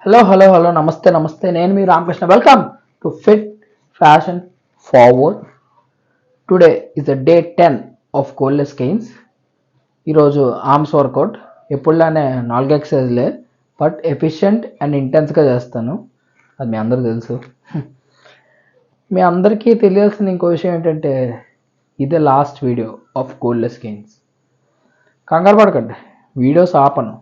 Hello నమస్తే నేను మీ Ramakrishna. Welcome to fit fashion forward. Today is the day 10 of colossal gains. ఈరోజు arms workout. ఎప్పుడులానే 4 ఎక్సర్సైజ్లే, బట్ ఎఫిషియంట్ అండ్ ఇంటెన్స్గా చేస్తాను. అది మీ అందరూ తెలుసు. మీ అందరికీ తెలియాల్సిన ఇంకో విషయం ఏంటంటే ఇదే last video of colossal gains. కంగారు పడకండి, వీడియోస్ ఆపను,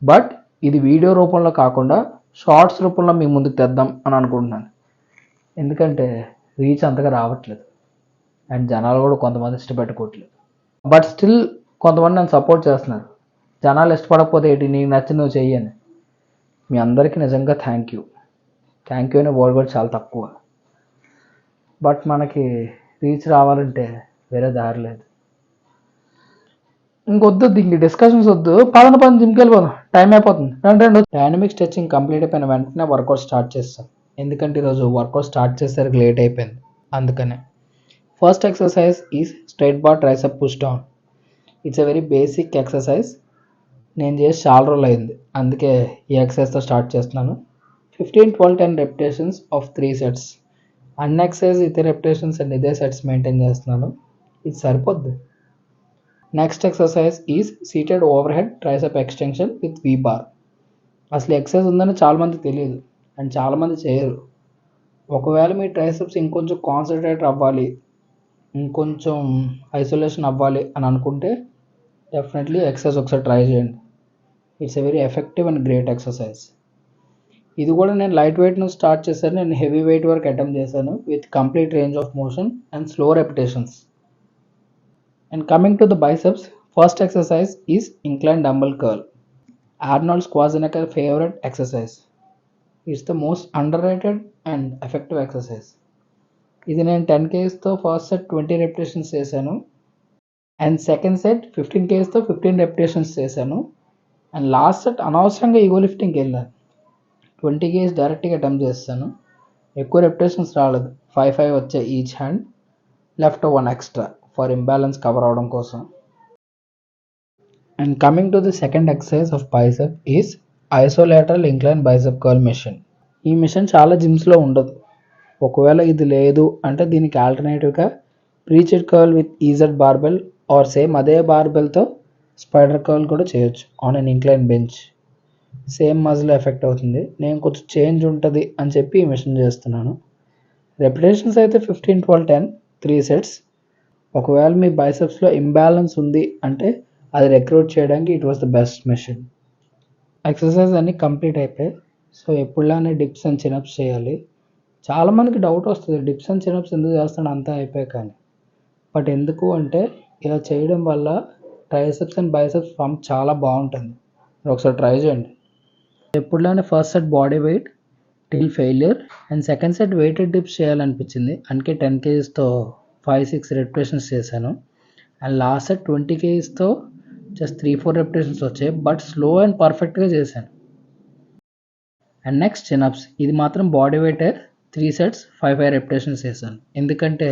బట్ ఇది వీడియో రూపంలో కాకుండా షార్ట్స్ రూపంలో మీ ముందుకు తెద్దాం అని అనుకుంటున్నాను. ఎందుకంటే రీచ్ అంతగా రావట్లేదు అండ్ జనాలు కూడా కొంతమంది ఇష్టపెట్టుకోవట్లేదు. బట్ స్టిల్ కొంతమంది నన్ను సపోర్ట్ చేస్తున్నారు. జనాలు ఇష్టపడకపోతే ఏంటి, నీకు నచ్చింది నువ్వు చెయ్యని. మీ అందరికీ నిజంగా థ్యాంక్ యూ అనే వర్డ్ కూడా చాలా తక్కువ. బట్ మనకి రీచ్ రావాలంటే వేరే దారి లేదు. ఇంకొద్దు, ఇంక డిస్కషన్స్ వద్దు. పదన జిమ్కి వెళ్ళిపోదాం, టైం అయిపోతుంది. రెండు డైనమిక్ స్ట్రెచింగ్ కంప్లీట్ అయిపోయిన వెంటనే వర్కౌట్ స్టార్ట్ చేస్తాం. ఎందుకంటే ఈరోజు వర్కౌట్ స్టార్ట్ చేసేసరికి లేట్ అయిపోయింది. అందుకనే first exercise is straight bar tricep push down. It's a very basic exercise. నేను చేసి చాలా రోజులు అయింది, అందుకే ఈ ఎక్సర్సైజ్తో స్టార్ట్ చేస్తున్నాను. 15, 12, 10 రెపిటేషన్స్ ఆఫ్ 3 సెట్స్. అన్ని ఎక్సర్సైజ్ ఇదే రెపిటేషన్స్ అండ్ ఇదే సెట్స్ మెయింటైన్ చేస్తున్నాను. ఇది సరిపోద్ది. Next exercise is seated over head tricep extension with we bar. అసలు ఎక్సర్సైజ్ ఉందని చాలామంది తెలియదు అండ్ చాలామంది చేయరు. ఒకవేళ మీ ట్రైసెప్స్ ఇంకొంచెం కాన్సన్ట్రేట్ అవ్వాలి, ఇంకొంచెం ఐసోలేషన్ అవ్వాలి అని అనుకుంటే డెఫినెట్లీ ఎక్సర్సైజ్ ఒకసారి ట్రై చేయండి. It's a very effective and great exercise. ఇది కూడా నేను లైట్ వెయిట్ నుంచి స్టార్ట్ చేశాను. నేను హెవీ వెయిట్ వరకు అటెంప్ట్ చేశాను with complete range of motion and slow repetitions. And coming to the biceps, first exercise is incline dumbbell curl. Arnold Schwarzenegger favorite exercise. It's the most underrated and effective exercise. ఇది నేను 10 kgsతో first set 20 repetitions చేశాను and second set 15 kgsతో 15 repetitions చేశాను and last set అనవసరంగా ego లిఫ్టింగ్కి వెళ్ళాను. 20 kgs డైరెక్ట్గా attempt చేస్తాను. ఎక్కువ repetitions రాలేదు, 5 వచ్చాయి each hand. Left 1 extra for imbalance cover అవడం కోసం. And coming to the second exercise of bicep is isolateral incline bicep curl machine. ఈ మిషన్ చాలా జిమ్స్లో ఉండదు. ఒకవేళ ఇది లేదు అంటే దీనికి ఆల్టర్నేటివ్గా preacher curl with EZ barbell or same అదే బార్బెల్తో స్పైడర్ కర్ల్ కూడా చేయొచ్చు on an incline bench. Same muscle effect అవుతుంది. నేను కొంచెం చేంజ్ ఉంటుంది అని చెప్పి ఈ మిషన్ చేస్తున్నాను. రెపిటేషన్స్ అయితే 15, 12, 10 3 సెట్స్. ఒకవేళ మీ బైసెప్స్లో ఇంబ్యాలెన్స్ ఉంది అంటే అది రిక్రూట్ చేయడానికి it was the best machine. Exercise అన్నీ కంప్లీట్ అయిపోయాయి. సో ఎప్పుడులానే డిప్స్ అండ్ చినప్స్ చేయాలి. చాలామందికి డౌట్ వస్తుంది, డిప్స్ అండ్ చినప్స్ ఎందుకు చేస్తాడు అంతా అయిపోయాయి కానీ. బట్ ఎందుకు అంటే ఇలా చేయడం వల్ల ట్రైసెప్స్ అండ్ బైసెప్స్ పంప్ చాలా బాగుంటుంది. మీరు ఒకసారి ట్రై చేయండి. ఎప్పుడులానే first set body weight till failure and second set weighted dips చేయాలనిపించింది, అందుకే 10 kgsతో 5-6 రెపిటేషన్స్ చేశాను అండ్ లాస్ట్ సెట్ 20 kgsతో జస్ట్ 3-4 రెపిటేషన్స్ వచ్చాయి, బట్ స్లో అండ్ పర్ఫెక్ట్గా చేశాను. And next chin ups. ఇది మాత్రం బాడీ వెయిటే 3 సెట్స్ 5 రెపిటేషన్స్ చేశాను. ఎందుకంటే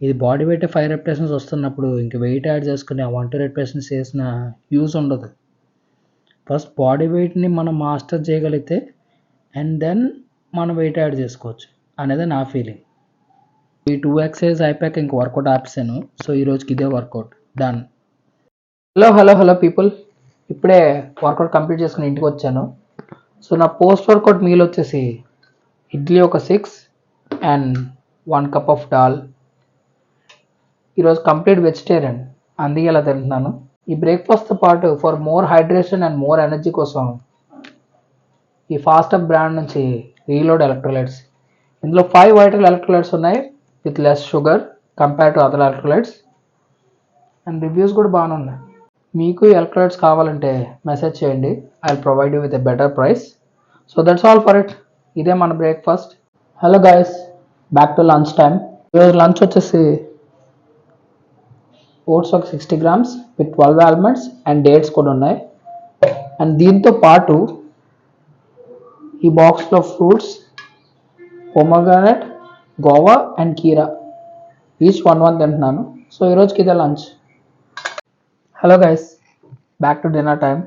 ఇది బాడీ వెయిట్ 5 రెపిటేషన్స్ వస్తున్నప్పుడు ఇంక వెయిట్ యాడ్ చేసుకుని 1-2 రెపిటేషన్స్ చేసిన యూజ్ ఉండదు. ఫస్ట్ బాడీ వెయిట్ని మనం మాస్టర్ చేయగలిగితే అండ్ దెన్ మనం వెయిట్ యాడ్ చేసుకోవచ్చు అనేది నా ఫీలింగ్. ఈ 2 ఎక్సర్సైజ్ అయిపోయాక ఇంక వర్కౌట్ ఆపేసాను. సో ఈరోజుకి ఇదే వర్కౌట్ డన్. హలో పీపుల్, ఇప్పుడే వర్కౌట్ కంప్లీట్ చేసుకుని ఇంటికి వచ్చాను. సో నా పోస్ట్ వర్కౌట్ మీల్ వచ్చేసి ఇడ్లీ ఒక 6 అండ్ 1 కప్ ఆఫ్ దాల్. ఈరోజు కంప్లీట్ వెజిటేరియన్, అందుకే ఇలా తింటున్నాను. ఈ బ్రేక్ఫాస్ట్తో పాటు for more hydration and more energy కోసం ఈ ఫాస్ట్ అప్ బ్రాండ్ నుంచి రీలోడ్ ఎలక్ట్రోలైట్స్. ఇందులో 5 వైటల్ ఎలక్ట్రోలైట్స్ ఉన్నాయి with less sugar compare to other electrolytes and reviews కూడా బాగానే ఉన్నాయి. మీకు ఈ ఎలక్ట్రోలైట్స్ కావాలంటే మెసేజ్ చేయండి, I will provide you with a better price. So that's all for it. ఇదే మన breakfast. Hello guys, back to lunch time. ఈరోజు లంచ్ వచ్చేసి ఓట్స్ ఒక 60 grams with 12 almonds and dates కూడా ఉన్నాయి. అండ్ దీంతో పాటు ఈ బాక్స్లో ఫ్రూట్స్ పొమోగ్రానైట్, గోవా అండ్ కీరా ఈచ్ 1 తింటున్నాను. సో ఈరోజుకి ఇదే lunch. Hello guys, back to dinner time.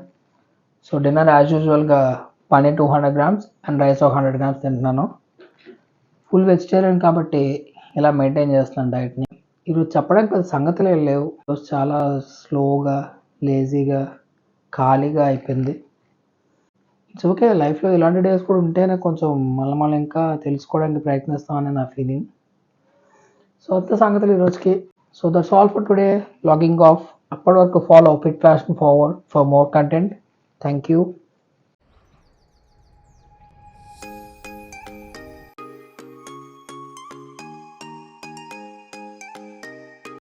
So dinner as యూజువల్గా పన్నీర్ 200 గ్రామ్స్ అండ్ రైస్ ఒక 100 గ్రామ్స్ తింటున్నాను. ఫుల్ వెజిటేరియన్ కాబట్టి ఇలా మెయింటైన్ చేస్తున్నాను డైట్ని. ఈరోజు చెప్పడానికి పెద్ద సంగతులు ఏం లేవు. ఈరోజు చాలా స్లోగా, లేజీగా, ఖాళీగా అయిపోయింది. ఇట్స్ ఓకే, లైఫ్లో ఇలాంటి డేస్ కూడా ఉంటేనే కొంచెం మళ్ళీ ఇంకా తెలుసుకోవడానికి ప్రయత్నిస్తామని నా ఫీలింగ్. సో అంతే సంగతులు ఈరోజుకి. So that's all for today. Logging off. అప్పటి వరకు follow fit fashion forward for more content. Thank you.